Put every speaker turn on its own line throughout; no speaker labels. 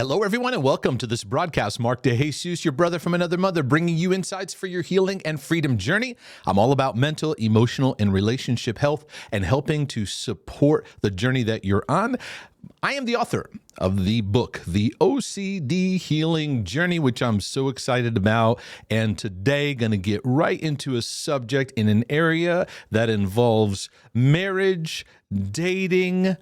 Hello, everyone, and welcome to this broadcast. Mark DeJesus, your brother from another mother, bringing you insights for your healing and freedom journey. I'm all about mental, emotional, and relationship health and helping to support the journey that you're on. I am the author of the book, The OCD Healing Journey, which I'm so excited about. And today, going to get right into a subject in an area that involves marriage, dating,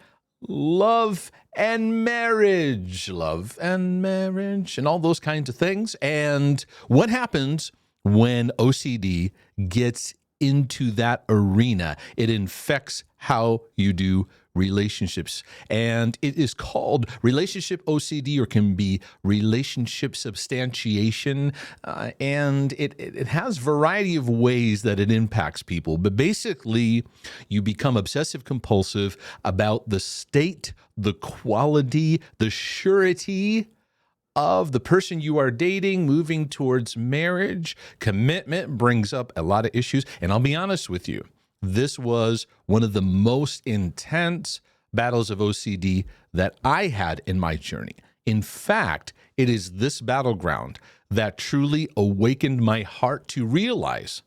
love and marriage, and all those kinds of things. And what happens when OCD gets into that arena? It infects how you do relationships. And it is called relationship OCD, or can be relationship substantiation. And it has a variety of ways that it impacts people. But basically, you become obsessive compulsive about the state, the quality, the surety of the person you are dating, moving towards marriage. Commitment brings up a lot of issues. And I'll be honest with you, this was one of the most intense battles of OCD that I had in my journey. In fact, it is this battleground that truly awakened my heart to realize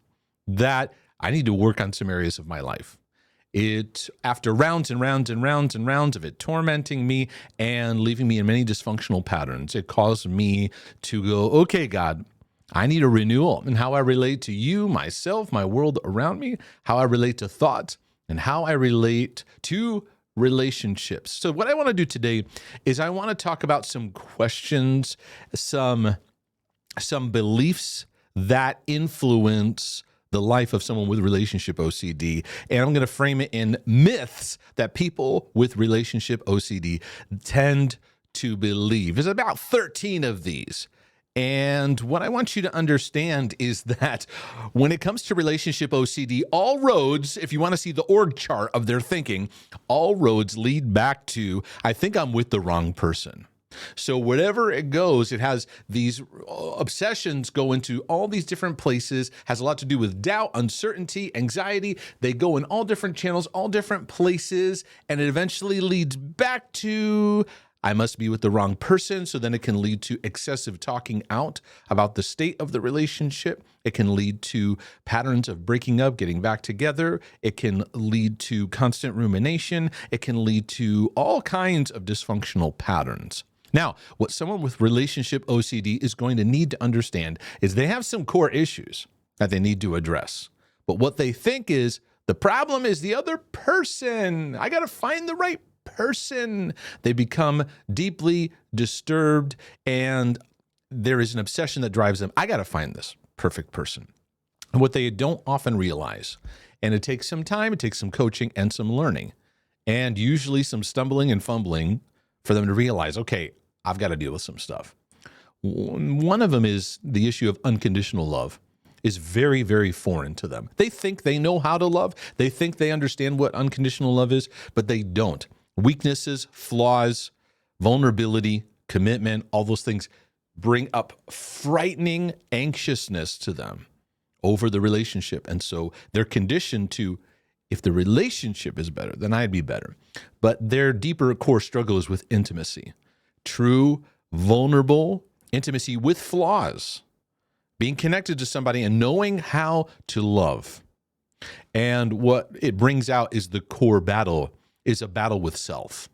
that I need to work on some areas of my life. After rounds and rounds and rounds and rounds of it tormenting me and leaving me in many dysfunctional patterns, it caused me to go, okay, God, I need a renewal in how I relate to you, myself, my world around me, how I relate to thoughts, and how I relate to relationships. So what I want to do today is I want to talk about some questions, some beliefs that influence the life of someone with relationship OCD. And I'm going to frame it in myths that people with relationship OCD tend to believe. There's about 13 of these. And what I want you to understand is that when it comes to relationship OCD, all roads, if you want to see the org chart of their thinking, all roads lead back to, I think I'm with the wrong person. So wherever it goes, it has these obsessions go into all these different places, has a lot to do with doubt, uncertainty, anxiety. They go in all different channels, all different places, and it eventually leads back to, I must be with the wrong person. So then it can lead to excessive talking out about the state of the relationship. It can lead to patterns of breaking up, getting back together. It can lead to constant rumination. It can lead to all kinds of dysfunctional patterns. Now, what someone with relationship OCD is going to need to understand is they have some core issues that they need to address. But what they think is the problem is the other person. I got to find the right person. They become deeply disturbed, and there is an obsession that drives them. I got to find this perfect person. And what they don't often realize, and it takes some time, it takes some coaching and some learning, and usually some stumbling and fumbling for them to realize, okay, I've got to deal with some stuff. One of them is the issue of unconditional love is very, very foreign to them. They think they know how to love. They think they understand what unconditional love is, but they don't. Weaknesses, flaws, vulnerability, commitment, all those things bring up frightening anxiousness to them over the relationship. And so they're conditioned to, if the relationship is better, then I'd be better. But their deeper core struggle is with intimacy. True, vulnerable intimacy with flaws. Being connected to somebody and knowing how to love. And what it brings out is the core battle is a battle with self.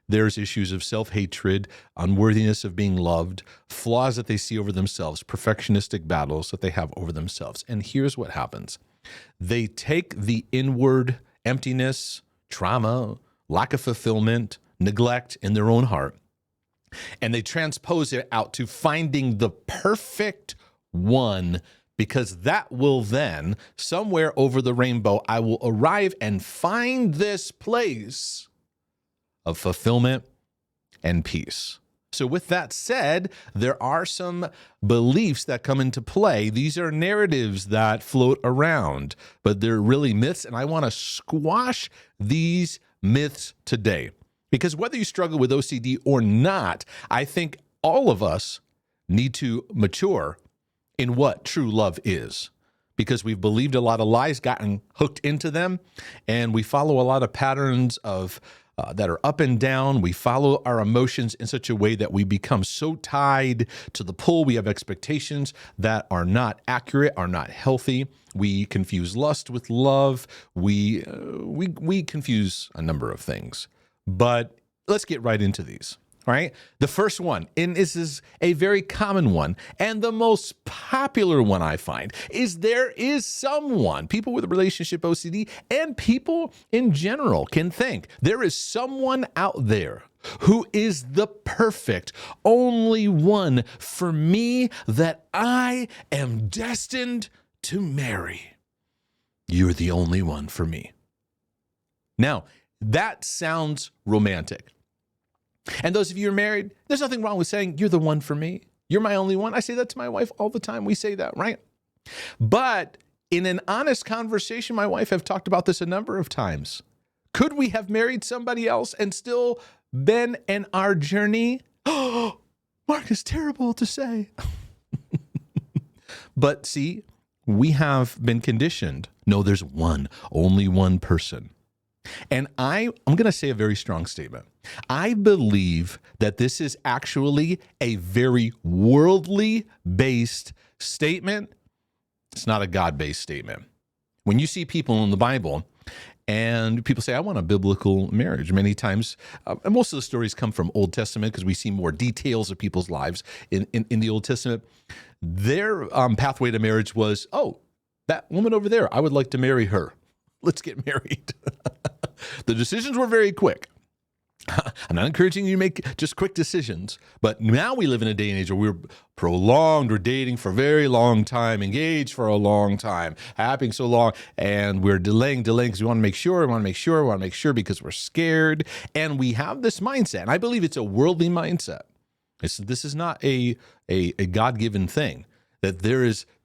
There's issues of self-hatred, unworthiness of being loved, flaws that they see over themselves, perfectionistic battles that they have over themselves. And here's what happens. They take the inward emptiness, trauma, lack of fulfillment, neglect in their own heart, and they transpose it out to finding the perfect one, because that will then, somewhere over the rainbow, I will arrive and find this place of fulfillment and peace. So with that said, there are some beliefs that come into play. These are narratives that float around, but they're really myths, and I want to squash these myths today. Because whether you struggle with OCD or not, I think all of us need to mature in what true love is. Because we've believed a lot of lies, gotten hooked into them, and we follow a lot of patterns of that are up and down. We follow our emotions in such a way that we become so tied to the pull. We have expectations that are not accurate, are not healthy. We confuse lust with love. We confuse a number of things. But let's get right into these. All right. The first one, and this is a very common one, and the most popular one I find, is there is someone, people with relationship OCD and people in general can think there is someone out there who is the perfect only one for me that I am destined to marry. You're the only one for me. Now, that sounds romantic. And those of you who are married, there's nothing wrong with saying, you're the one for me. You're my only one. I say that to my wife all the time. We say that, right? But in an honest conversation, my wife have talked about this a number of times. Could we have married somebody else and still been in our journey? Oh, Mark, is terrible to say. But see, we have been conditioned. No, there's only one person. And I'm going to say a very strong statement. I believe that this is actually a very worldly based statement. It's not a God-based statement. When you see people in the Bible and people say, I want a biblical marriage, many times, and most of the stories come from Old Testament because we see more details of people's lives in the Old Testament. Their pathway to marriage was, oh, that woman over there, I would like to marry her. Let's get married. The decisions were very quick. I'm not encouraging you to make just quick decisions, but now we live in a day and age where we're dating for a very long time, engaged for a long time, happening so long, and we're delaying because we want to make sure because we're scared, and we have this mindset, and I believe it's a worldly mindset. This is not a God-given thing, that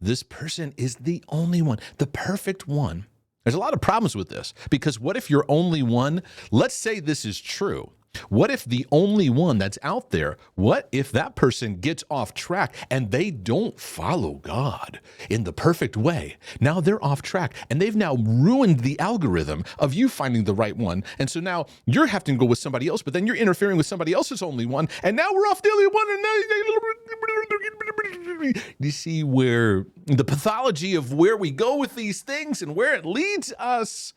this person is the only one, the perfect one. There's a lot of problems with this, because what if you're only one? Let's say this is true. What if the only one that's out there, what if that person gets off track and they don't follow God in the perfect way? Now they're off track and they've now ruined the algorithm of you finding the right one. And so now you're having to go with somebody else, but then you're interfering with somebody else's only one. And now we're off the only one. And now you see where the pathology of where we go with these things and where it leads us,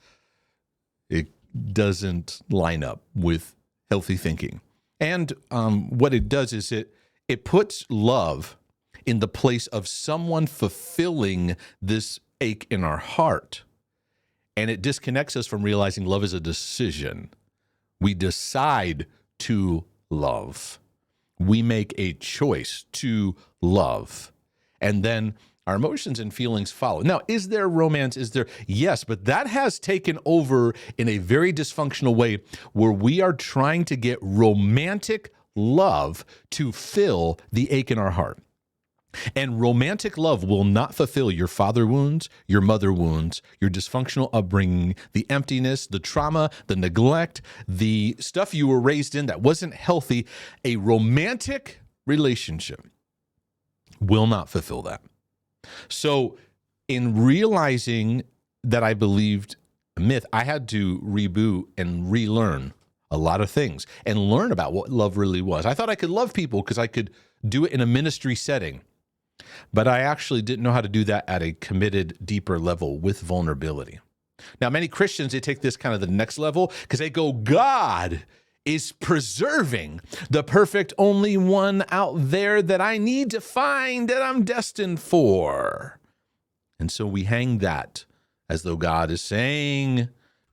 it doesn't line up with healthy thinking. And what it does is it puts love in the place of someone fulfilling this ache in our heart. And it disconnects us from realizing love is a decision. We decide to love. We make a choice to love. And then our emotions and feelings follow. Now, is there romance? Yes, but that has taken over in a very dysfunctional way where we are trying to get romantic love to fill the ache in our heart. And romantic love will not fulfill your father wounds, your mother wounds, your dysfunctional upbringing, the emptiness, the trauma, the neglect, the stuff you were raised in that wasn't healthy. A romantic relationship will not fulfill that. So in realizing that I believed a myth, I had to reboot and relearn a lot of things and learn about what love really was. I thought I could love people because I could do it in a ministry setting, but I actually didn't know how to do that at a committed, deeper level with vulnerability. Now, many Christians, they take this kind of the next level because they go, God is preserving the perfect only one out there that I need to find, that I'm destined for. And so we hang that as though God is saying,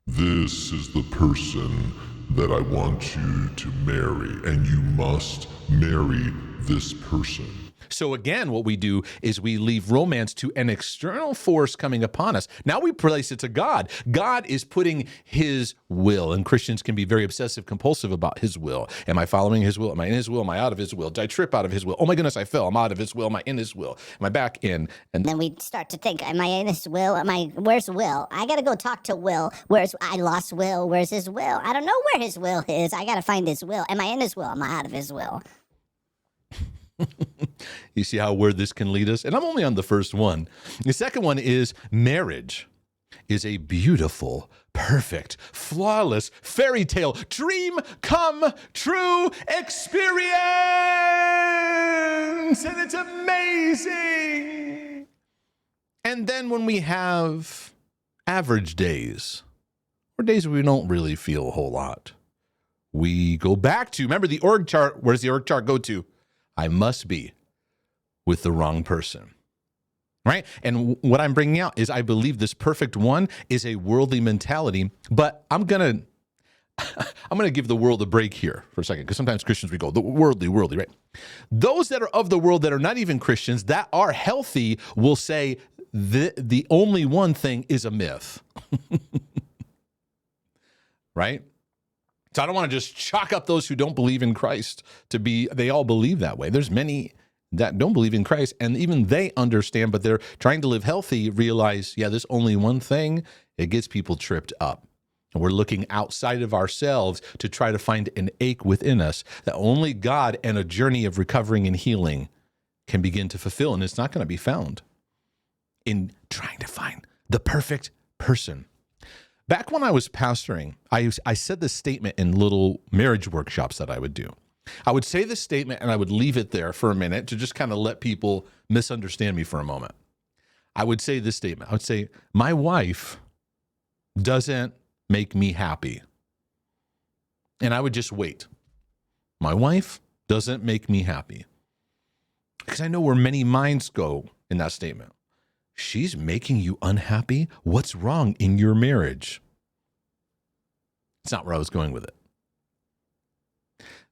this is the person that I want you to marry, and you must marry this person.
So again, what we do is we leave romance to an external force coming upon us. Now we place it to God. God is putting his will, and Christians can be very obsessive-compulsive about his will. Am I following his will? Am I in his will? Am I out of his will? Did I trip out of his will? Oh my goodness, I fell. I'm out of his will. Am I in his will? Am I back in?
And then we start to think, am I in his will? Where's Will? I got to go talk to Will. I lost Will. Where's his will? I don't know where his will is. I got to find his will. Am I in his will? Am I out of his will?
You see where this can lead us? And I'm only on the first one. The second one is marriage. is a beautiful, perfect, flawless fairy tale, dream come true experience. And it's amazing. And then when we have average days, or days where we don't really feel a whole lot, we go back to, remember the org chart, where does the org chart go to? I must be with the wrong person. Right? And what I'm bringing out is I believe this perfect one is a worldly mentality, but I'm going to give the world a break here for a second, because sometimes Christians, we go, the worldly, right? Those that are of the world that are not even Christians, that are healthy, will say the only one thing is a myth. Right? So I don't want to just chalk up those who don't believe in Christ to be, they all believe that way. There's many that don't believe in Christ, and even they understand, but they're trying to live healthy, realize, yeah, there's only one thing. It gets people tripped up. And we're looking outside of ourselves to try to find an ache within us that only God and a journey of recovering and healing can begin to fulfill. And it's not going to be found in trying to find the perfect person. Back when I was pastoring, I said this statement in little marriage workshops that I would do. I would say this statement and I would leave it there for a minute to just kind of let people misunderstand me for a moment. I would say this statement. I would say, my wife doesn't make me happy. And I would just wait. My wife doesn't make me happy. Because I know where many minds go in that statement. She's making you unhappy? What's wrong in your marriage? It's not where I was going with it.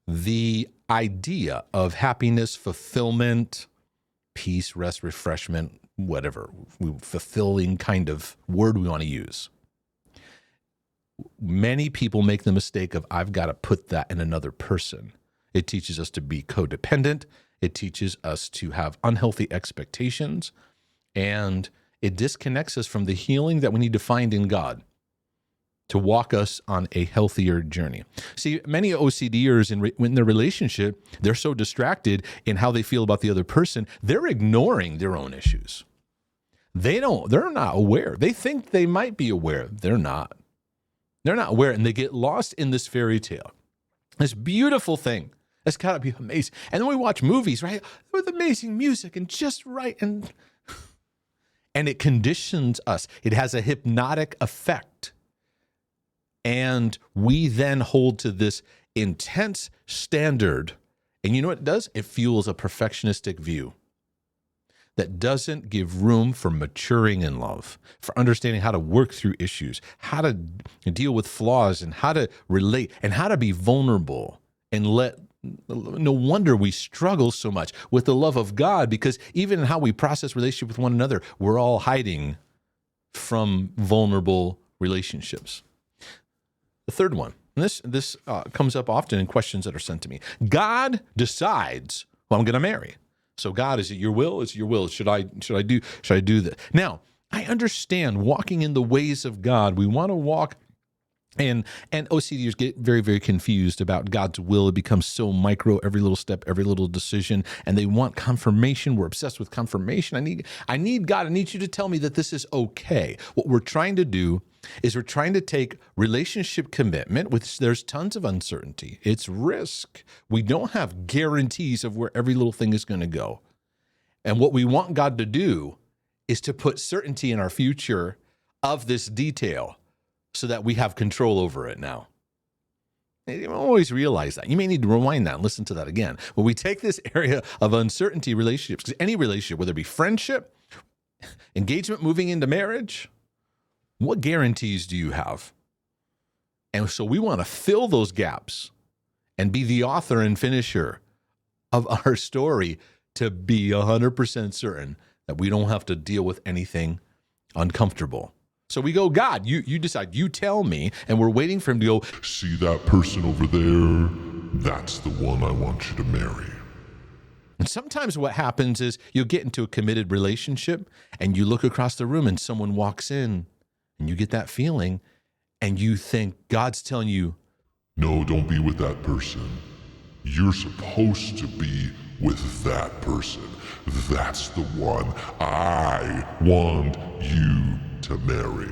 The idea of happiness, fulfillment, peace, rest, refreshment, whatever, fulfilling kind of word we want to use. Many people make the mistake of, I've got to put that in another person. It teaches us to be codependent. It teaches us to have unhealthy expectations. And it disconnects us from the healing that we need to find in God to walk us on a healthier journey. See, many OCDers in their relationship, they're so distracted in how they feel about the other person, they're ignoring their own issues. They're not aware. They think they might be aware. They're not. They're not aware, and they get lost in this fairy tale. This beautiful thing. That's gotta be amazing. And then we watch movies, right? With amazing music and just right, and it conditions us. It has a hypnotic effect. And we then hold to this intense standard. And you know what it does? It fuels a perfectionistic view that doesn't give room for maturing in love, for understanding how to work through issues, how to deal with flaws, and how to relate, and how to be vulnerable. And no wonder we struggle so much with the love of God, because even in how we process relationship with one another, we're all hiding from vulnerable relationships. The third one, and this comes up often in questions that are sent to me. God decides who I'm going to marry. So God, is it your will? Is it your will? Should I do this? Now, I understand walking in the ways of God. We want to walk, and OCDers get very, very confused about God's will. It becomes so micro, every little step, every little decision, and they want confirmation. We're obsessed with confirmation. I need God. I need you to tell me that this is okay. What we're trying to do is we're trying to take relationship commitment, which there's tons of uncertainty. It's risk. We don't have guarantees of where every little thing is going to go. And what we want God to do is to put certainty in our future of this detail so that we have control over it now. You don't always realize that. You may need to rewind that and listen to that again. When we take this area of uncertainty relationships, because any relationship, whether it be friendship, engagement, moving into marriage, what guarantees do you have? And so we want to fill those gaps and be the author and finisher of our story to be 100% certain that we don't have to deal with anything uncomfortable. So we go, God, you decide, you tell me, and we're waiting for him to go,
see that person over there? That's the one I want you to marry.
And sometimes what happens is you'll get into a committed relationship and you look across the room and someone walks in and you get that feeling and you think God's telling you,
no, don't be with that person. You're supposed to be with that person. That's the one I want you to marry.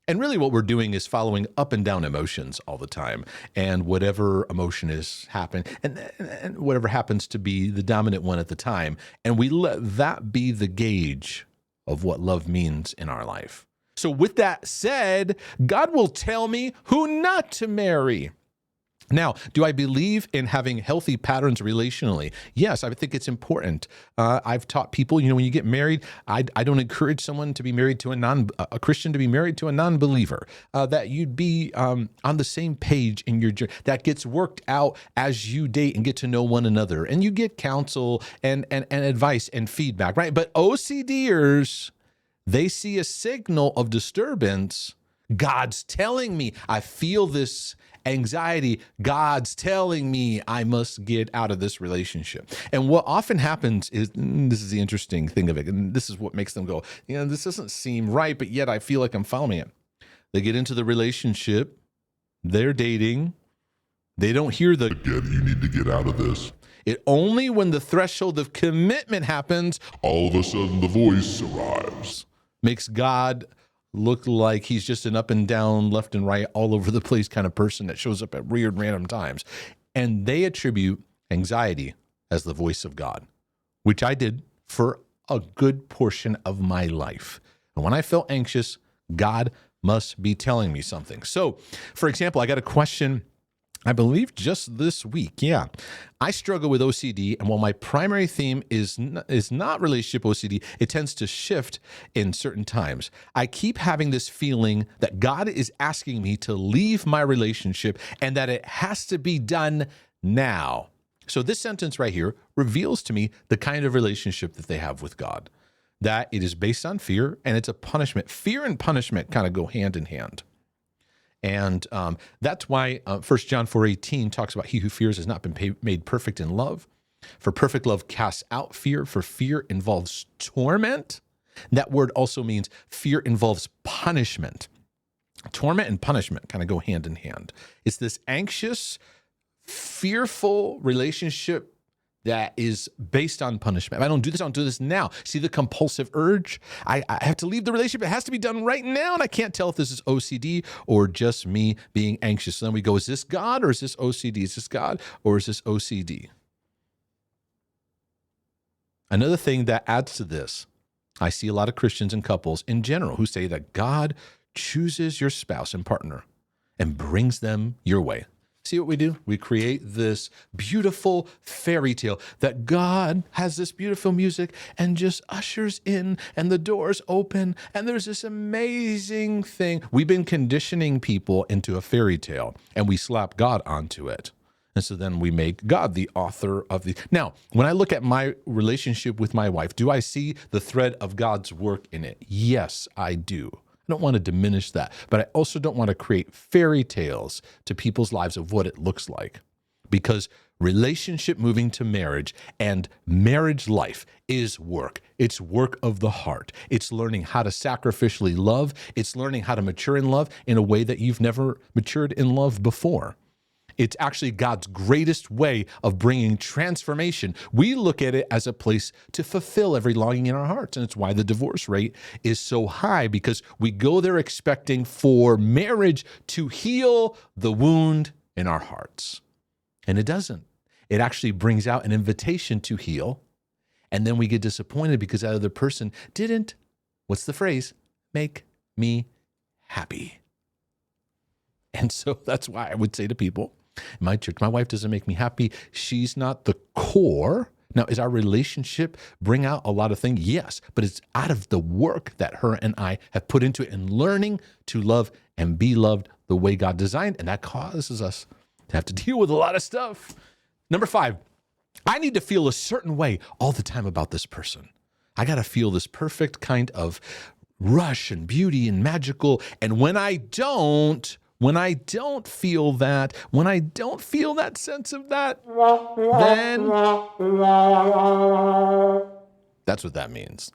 And really what we're doing is following up and down emotions all the time. And whatever emotion is happening, and whatever happens to be the dominant one at the time, and we let that be the gauge of what love means in our life. So with that said, God will tell me who not to marry. Now, do I believe in having healthy patterns relationally? Yes, I think it's important. I've taught people, when you get married, I don't encourage someone to be married to a Christian to be married to a non-believer. That you'd be on the same page in your journey. That gets worked out as you date and get to know one another, and you get counsel and advice and feedback, right? But OCDers, they see a signal of disturbance. God's telling me I feel this anxiety. God's telling me I must get out of this relationship. And what often happens is, this is the interesting thing of it, and this is what makes them go, this doesn't seem right, but yet I feel like I'm following it. They get into the relationship, they're dating, they don't hear
you need to get out of this.
It only when the threshold of commitment happens,
all of a sudden the voice arrives.
Makes God look like he's just an up and down, left and right, all over the place kind of person that shows up at weird random times. And they attribute anxiety as the voice of God, which I did for a good portion of my life. And when I felt anxious, God must be telling me something. So, for example, I got a question, I believe just this week. Yeah. I struggle with OCD, and while my primary theme is not relationship OCD, it tends to shift in certain times. I keep having this feeling that God is asking me to leave my relationship and that it has to be done now. So this sentence right here reveals to me the kind of relationship that they have with God, that it is based on fear and it's a punishment. Fear and punishment kind of go hand in hand. And that's why 1 John 4:18 talks about he who fears has not been made perfect in love. For perfect love casts out fear, for fear involves torment. That word also means fear involves punishment. Torment and punishment kind of go hand in hand. It's this anxious, fearful relationship that is based on punishment. If I don't do this, I don't do this now. See the compulsive urge? I have to leave the relationship. It has to be done right now. And I can't tell if this is OCD or just me being anxious. So then we go, is this God or is this OCD? Is this God or is this OCD? Another thing that adds to this, I see a lot of Christians and couples in general who say that God chooses your spouse and partner and brings them your way. See what we do? We create this beautiful fairy tale that God has this beautiful music and just ushers in and the doors open and there's this amazing thing. We've been conditioning people into a fairy tale and we slap God onto it. And so then we make God the author of the... Now, when I look at my relationship with my wife, do I see the thread of God's work in it? Yes, I do. I don't want to diminish that, but I also don't want to create fairy tales to people's lives of what it looks like, because relationship moving to marriage and marriage life is work. It's work of the heart. It's learning how to sacrificially love. It's learning how to mature in love in a way that you've never matured in love before. It's actually God's greatest way of bringing transformation. We look at it as a place to fulfill every longing in our hearts. And it's why the divorce rate is so high, because we go there expecting for marriage to heal the wound in our hearts. And it doesn't. It actually brings out an invitation to heal. And then we get disappointed because that other person didn't, what's the phrase? Make me happy. And so that's why I would say to people, in my church, my wife doesn't make me happy. She's not the core. Now, is our relationship bring out a lot of things? Yes, but it's out of the work that her and I have put into it and learning to love and be loved the way God designed. And that causes us to have to deal with a lot of stuff. Number 5, I need to feel a certain way all the time about this person. I got to feel this perfect kind of rush and beauty and magical. And when I don't feel that, when I don't feel that sense of that, then that's what that means.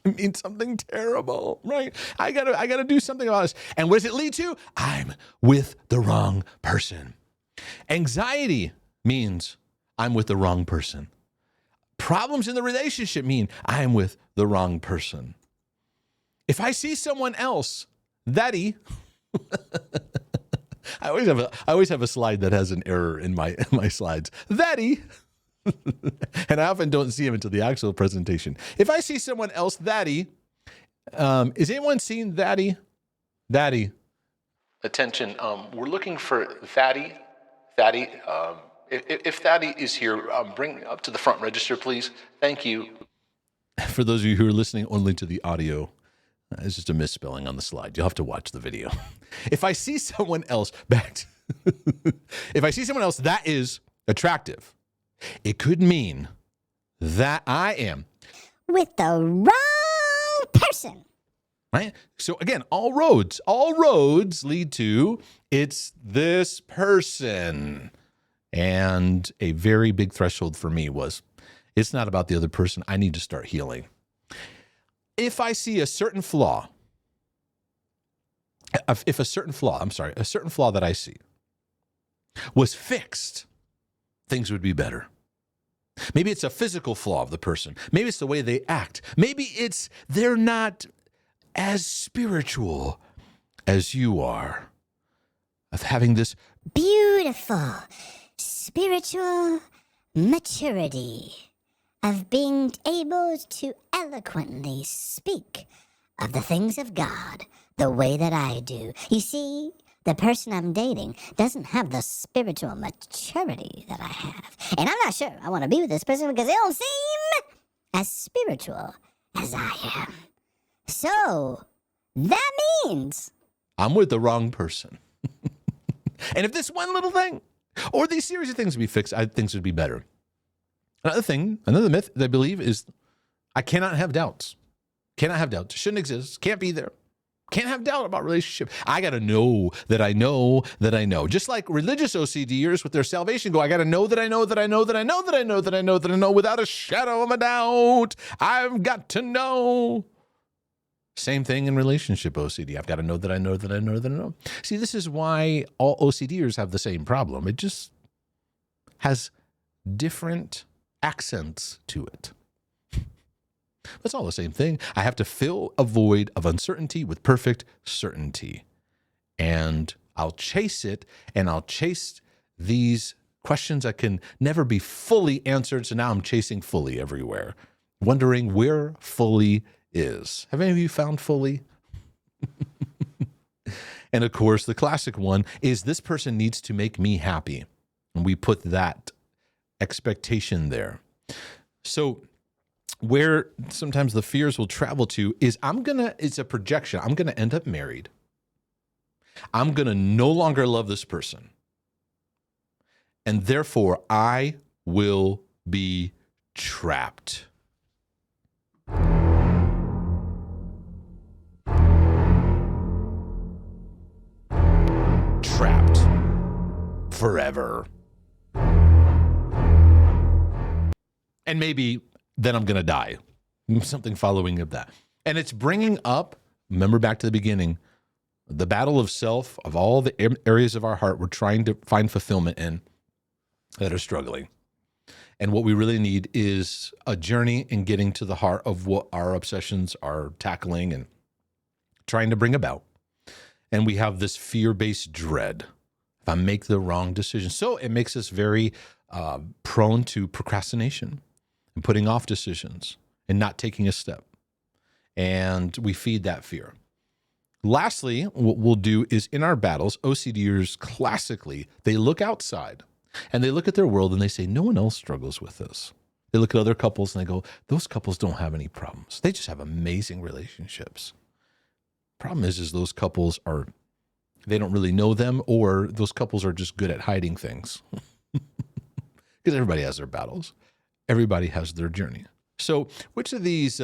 It means something terrible, right? I gotta do something about this. And what does it lead to? I'm with the wrong person. Anxiety means I'm with the wrong person. Problems in the relationship mean I'm with the wrong person. If I see someone else Daddy. I always have a slide that has an error in my slides. Daddy. And I often don't see him until the actual presentation. If I see someone else, Daddy, is anyone seen Daddy? Daddy. Attention, we're looking for Thaddy. Thaddy, if Thaddy is here, bring up to the front register, please. Thank you. For those of you who are listening only to the audio, it's just a misspelling on the slide. You'll have to watch the video. If I see someone else, if I see someone else that is attractive, it could mean that I am
with the wrong person.
Right? So again, all roads lead to it's this person. And a very big threshold for me was it's not about the other person. I need to start healing. If I see a certain flaw, a certain flaw that I see was fixed, things would be better. Maybe it's a physical flaw of the person. Maybe it's the way they act. Maybe it's they're not as spiritual as you are, of having this
beautiful spiritual maturity, of being able to eloquently speak of the things of God the way that I do. You see, the person I'm dating doesn't have the spiritual maturity that I have. And I'm not sure I want to be with this person because they don't seem as spiritual as I am. So, that means
I'm with the wrong person. And if this one little thing, or these series of things would be fixed, things would be better. Another myth that I believe is I cannot have doubts. Cannot have doubts. Shouldn't exist. Can't be there. Can't have doubt about relationship. I got to know that I know that I know. Just like religious OCDers with their salvation go, I got to know that I know that I know that I know that I know that I know that I know without a shadow of a doubt. I've got to know. Same thing in relationship OCD. I've got to know that I know that I know that I know. See, this is why all OCDers have the same problem. It just has different accents to it. It's all the same thing. I have to fill a void of uncertainty with perfect certainty. And I'll chase it, and I'll chase these questions that can never be fully answered. So now I'm chasing fully everywhere, wondering where fully is. Have any of you found fully? And of course, the classic one is this person needs to make me happy. And we put that expectation there. So where sometimes the fears will travel to is it's a projection. I'm going to end up married. I'm going to no longer love this person. And therefore, I will be trapped. Trapped forever. And maybe then I'm going to die. Something following of that. And it's bringing up, remember back to the beginning, the battle of self, of all the areas of our heart we're trying to find fulfillment in that are struggling. And what we really need is a journey in getting to the heart of what our obsessions are tackling and trying to bring about. And we have this fear-based dread if I make the wrong decision. So it makes us very prone to procrastination and putting off decisions and not taking a step. And we feed that fear. Lastly, what we'll do is in our battles, OCDers classically, they look outside and they look at their world and they say, no one else struggles with this. They look at other couples and they go, those couples don't have any problems. They just have amazing relationships. Problem is those couples they don't really know them, or those couples are just good at hiding things. Because everybody has their battles. Everybody has their journey. So which of these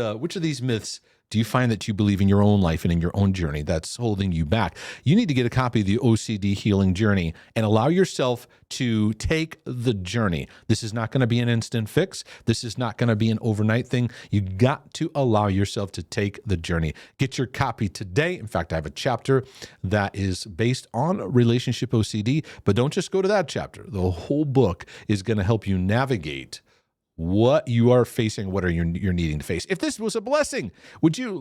myths do you find that you believe in your own life and in your own journey that's holding you back? You need to get a copy of the OCD Healing Journey and allow yourself to take the journey. This is not going to be an instant fix. This is not going to be an overnight thing. You got to allow yourself to take the journey. Get your copy today. In fact, I have a chapter that is based on relationship OCD, but don't just go to that chapter. The whole book is going to help you navigate what you are facing, what are you're needing to face. If this was a blessing, would you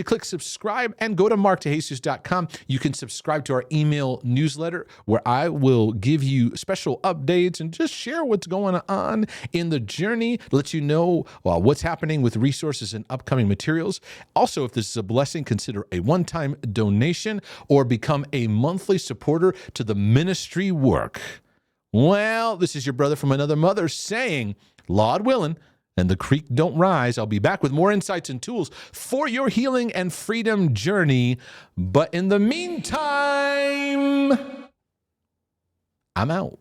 click subscribe and go to markdejesus.com. You can subscribe to our email newsletter where I will give you special updates and just share what's going on in the journey, let you know what's happening with resources and upcoming materials. Also, if this is a blessing, consider a one-time donation or become a monthly supporter to the ministry work. Well, this is your brother from another mother saying, Lord willing, and the creek don't rise. I'll be back with more insights and tools for your healing and freedom journey. But in the meantime, I'm out.